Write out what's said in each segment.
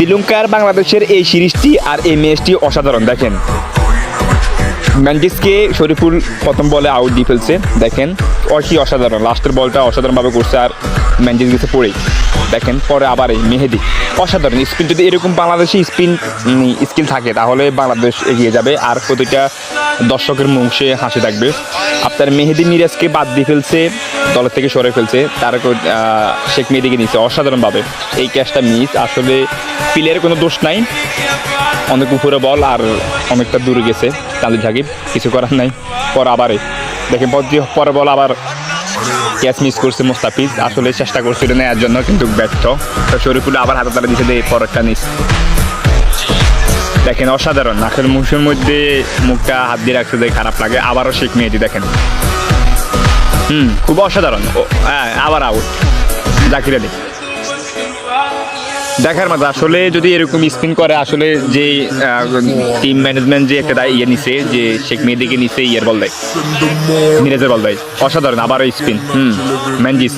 শ্রীলঙ্কার বাংলাদেশের এই সিরিজটি আর এই ম্যাচটি অসাধারণ। দেখেন মেন্ডিসকে শরীফুল প্রথম বলে আউট দিয়ে ফেলছে, দেখেন কি অসাধারণ, লাস্টের বলটা অসাধারণভাবে করছে আর মেন্ডিস গেছে পড়েই। দেখেন পরে আবার এই মেহেদি অসাধারণ স্পিন। যদি এরকম বাংলাদেশি স্পিন স্কিল থাকে তাহলে বাংলাদেশ এগিয়ে যাবে আর প্রতিটা দর্শকের মুখে হাসি থাকবে। আপনার মেহেদি মিরাজকে বাদ দিয়ে ফেলছে, দলের থেকে সরে ফেলছে, তার শেখ মেহেদিকে নিচ্ছে অসাধারণভাবে। এই ক্যাচটা মিস, আসলে প্লেয়ারের কোনো দোষ নাই, অনেক উপরে বল আর অনেকটা দূরে গেছে তানজিদ সাকিব, কিছু করার নাই। পরে আবার দেখেন পরে বল আবার ক্যাচ মিস করছে মোস্তাফিজ, আসলে চেষ্টা করছিল নেওয়ার জন্য কিন্তু ব্যর্থ। তো শরীফুল আবার হাতে তারা দিচ্ছে দিয়ে পরেরটা নিস। দেখেন অসাধারণ, আসলে মুখের মধ্যে মুখটা হাত দিয়ে রাখছে, দেখে খারাপ লাগে। আবারও শেখ মেহেদি দেখেন, খুব অসাধারণ। হ্যাঁ আবার আউট জাকির আলী, দেখার মতো। আসলে যদি এরকম স্পিন করে, আসলে যে টিম ম্যানেজমেন্ট যে একটা নিছে, যে শেখ মেহেদিকে নিছে ইয়ের বল দেয়, মিরাজের বল দেয়, অসাধারণ। আবার স্পিন, ম্যানজিস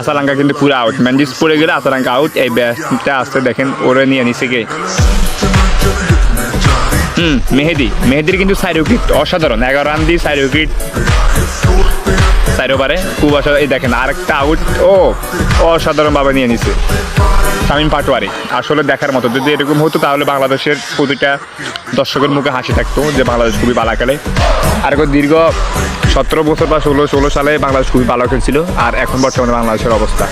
আসালাঙ্কা কিন্তু পুরো আউট, ম্যানজিস পড়ে গেলে আসালাঙ্কা আউট। এই ব্যাটটা আসতে দেখেন ওরে নিয়ে নিছে কে, মেহেদির কিন্তু 4 উইকেট, অসাধারণ। 11 রান দিয়ে 4 উইকেট 4 ওভারে, খুব অসাধারণ। এই দেখেন আরেকটা আউট, অসাধারণভাবে নিয়ে নিছে শামীম পাটোয়ারি। আসলে দেখার মতো, যদি এরকম হতো তাহলে বাংলাদেশের প্রতিটা দর্শকের মুখে হাসি থাকতো যে বাংলাদেশ খুবই ভালো খেলে। আর দীর্ঘ 17 বছর বা 16 সালে বাংলাদেশ খুবই ভালো খেলছিল, আর এখন বর্তমানে বাংলাদেশের অবস্থা।